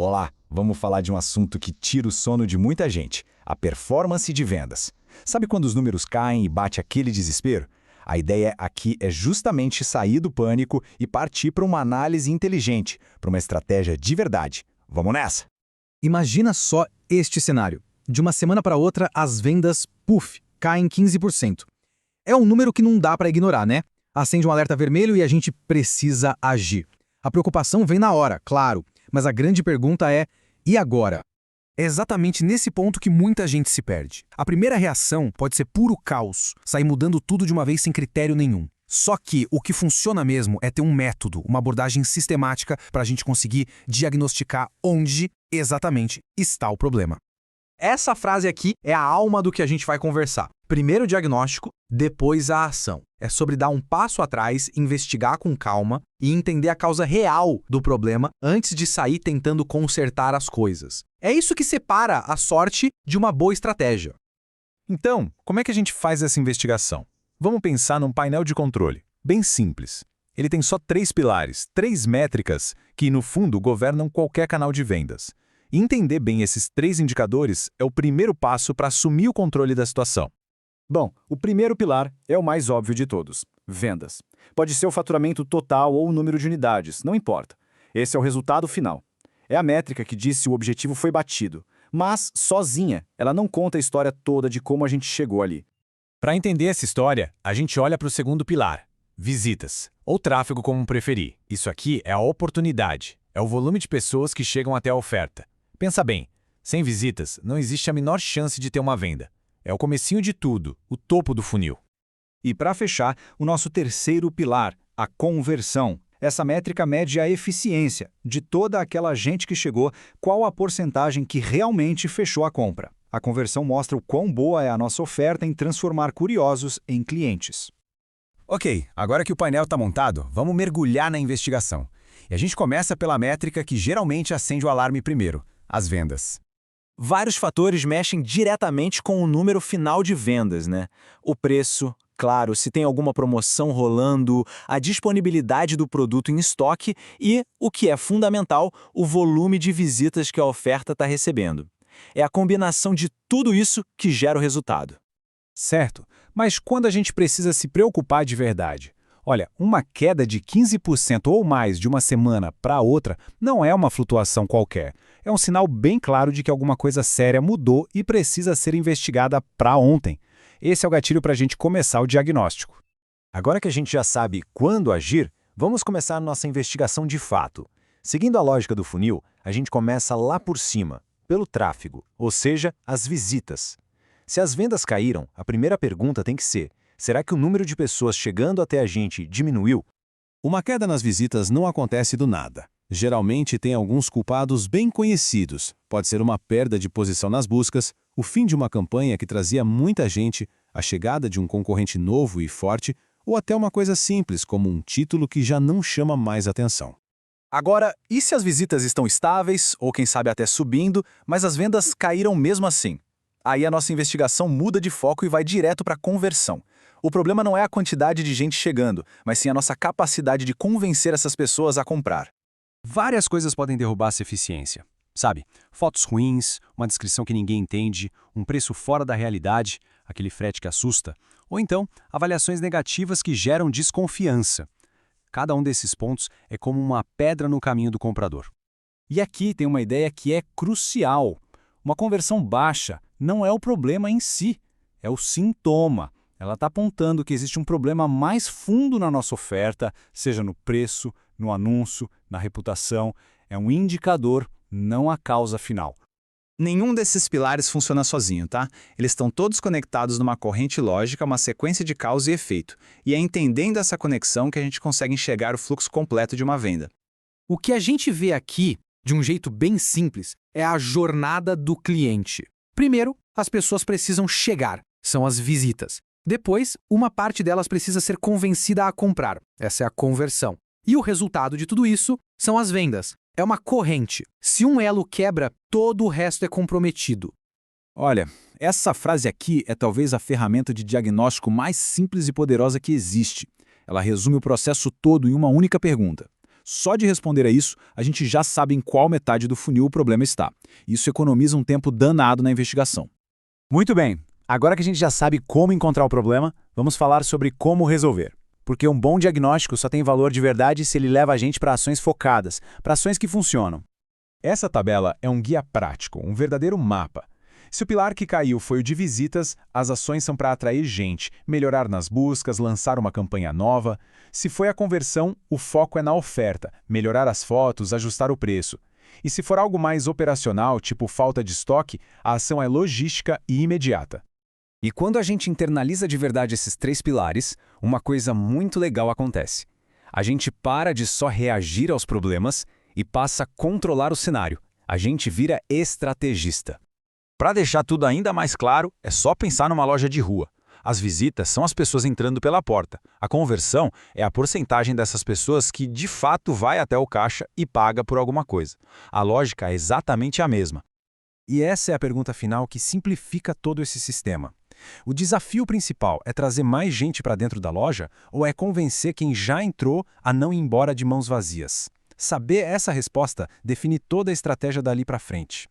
Olá, vamos falar de um assunto que tira o sono de muita gente, a performance de vendas. Sabe quando os números caem e bate aquele desespero? A ideia aqui é justamente sair do pânico e partir para uma análise inteligente, para uma estratégia de verdade. Vamos nessa? Imagina só este cenário. De uma semana para outra, as vendas, puf, caem 15%. É um número que não dá para ignorar, né? Acende um alerta vermelho e a gente precisa agir. A preocupação vem na hora, claro, mas a grande pergunta é: e agora? É exatamente nesse ponto que muita gente se perde. A primeira reação pode ser puro caos, sair mudando tudo de uma vez sem critério nenhum. Só que o que funciona mesmo é ter um método, uma abordagem sistemática para a gente conseguir diagnosticar onde exatamente está o problema. Essa frase aqui é a alma do que a gente vai conversar. Primeiro o diagnóstico, depois a ação. É sobre dar um passo atrás, investigar com calma e entender a causa real do problema antes de sair tentando consertar as coisas. É isso que separa a sorte de uma boa estratégia. Então, como é que a gente faz essa investigação? Vamos pensar num painel de controle, bem simples. Ele tem só 3 pilares, 3 métricas, que no fundo governam qualquer canal de vendas. E entender bem esses 3 indicadores é o primeiro passo para assumir o controle da situação. Bom, o primeiro pilar é o mais óbvio de todos: vendas. Pode ser o faturamento total ou o número de unidades, não importa. Esse é o resultado final. É a métrica que diz se o objetivo foi batido, mas, sozinha, ela não conta a história toda de como a gente chegou ali. Para entender essa história, a gente olha para o segundo pilar, visitas, ou tráfego como preferir. Isso aqui é a oportunidade, é o volume de pessoas que chegam até a oferta. Pensa bem, sem visitas não existe a menor chance de ter uma venda. É o comecinho de tudo, o topo do funil. E para fechar, o nosso terceiro pilar, a conversão. Essa métrica mede a eficiência de toda aquela gente que chegou, qual a porcentagem que realmente fechou a compra. A conversão mostra o quão boa é a nossa oferta em transformar curiosos em clientes. Ok, agora que o painel está montado, vamos mergulhar na investigação. E a gente começa pela métrica que geralmente acende o alarme primeiro, as vendas. Vários fatores mexem diretamente com o número final de vendas, né? O preço, claro, se tem alguma promoção rolando, a disponibilidade do produto em estoque e, o que é fundamental, o volume de visitas que a oferta está recebendo. É a combinação de tudo isso que gera o resultado. Certo, mas quando a gente precisa se preocupar de verdade? Olha, uma queda de 15% ou mais de uma semana para outra não é uma flutuação qualquer. É um sinal bem claro de que alguma coisa séria mudou e precisa ser investigada para ontem. Esse é o gatilho para a gente começar o diagnóstico. Agora que a gente já sabe quando agir, vamos começar a nossa investigação de fato. Seguindo a lógica do funil, a gente começa lá por cima, pelo tráfego, ou seja, as visitas. Se as vendas caíram, a primeira pergunta tem que ser: será que o número de pessoas chegando até a gente diminuiu? Uma queda nas visitas não acontece do nada. Geralmente tem alguns culpados bem conhecidos. Pode ser uma perda de posição nas buscas, o fim de uma campanha que trazia muita gente, a chegada de um concorrente novo e forte, ou até uma coisa simples como um título que já não chama mais atenção. Agora, e se as visitas estão estáveis, ou quem sabe até subindo, mas as vendas caíram mesmo assim? Aí a nossa investigação muda de foco e vai direto para a conversão. O problema não é a quantidade de gente chegando, mas sim a nossa capacidade de convencer essas pessoas a comprar. Várias coisas podem derrubar essa eficiência. Sabe, fotos ruins, uma descrição que ninguém entende, um preço fora da realidade, aquele frete que assusta, ou então avaliações negativas que geram desconfiança. Cada um desses pontos é como uma pedra no caminho do comprador. E aqui tem uma ideia que é crucial. Uma conversão baixa não é o problema em si, é o sintoma. Ela está apontando que existe um problema mais fundo na nossa oferta, seja no preço, no anúncio, na reputação. É um indicador, não a causa final. Nenhum desses pilares funciona sozinho, tá? Eles estão todos conectados numa corrente lógica, uma sequência de causa e efeito. E é entendendo essa conexão que a gente consegue enxergar o fluxo completo de uma venda. O que a gente vê aqui, de um jeito bem simples, é a jornada do cliente. Primeiro, as pessoas precisam chegar, são as visitas. Depois, uma parte delas precisa ser convencida a comprar, essa é a conversão. E o resultado de tudo isso são as vendas. É uma corrente. Se um elo quebra, todo o resto é comprometido. Olha, essa frase aqui é talvez a ferramenta de diagnóstico mais simples e poderosa que existe. Ela resume o processo todo em uma única pergunta. Só de responder a isso, a gente já sabe em qual metade do funil o problema está. Isso economiza um tempo danado na investigação. Muito bem. Agora que a gente já sabe como encontrar o problema, vamos falar sobre como resolver. Porque um bom diagnóstico só tem valor de verdade se ele leva a gente para ações focadas, para ações que funcionam. Essa tabela é um guia prático, um verdadeiro mapa. Se o pilar que caiu foi o de visitas, as ações são para atrair gente, melhorar nas buscas, lançar uma campanha nova. Se foi a conversão, o foco é na oferta, melhorar as fotos, ajustar o preço. E se for algo mais operacional, tipo falta de estoque, a ação é logística e imediata. E quando a gente internaliza de verdade esses 3 pilares, uma coisa muito legal acontece. A gente para de só reagir aos problemas e passa a controlar o cenário. A gente vira estrategista. Para deixar tudo ainda mais claro, é só pensar numa loja de rua. As visitas são as pessoas entrando pela porta. A conversão é a porcentagem dessas pessoas que de fato vai até o caixa e paga por alguma coisa. A lógica é exatamente a mesma. E essa é a pergunta final que simplifica todo esse sistema. O desafio principal é trazer mais gente para dentro da loja ou é convencer quem já entrou a não ir embora de mãos vazias? Saber essa resposta define toda a estratégia dali para frente.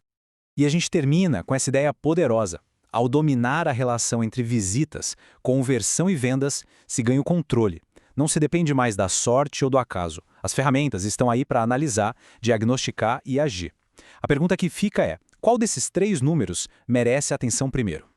E a gente termina com essa ideia poderosa. Ao dominar a relação entre visitas, conversão e vendas, se ganha o controle. Não se depende mais da sorte ou do acaso. As ferramentas estão aí para analisar, diagnosticar e agir. A pergunta que fica é: qual desses 3 números merece atenção primeiro?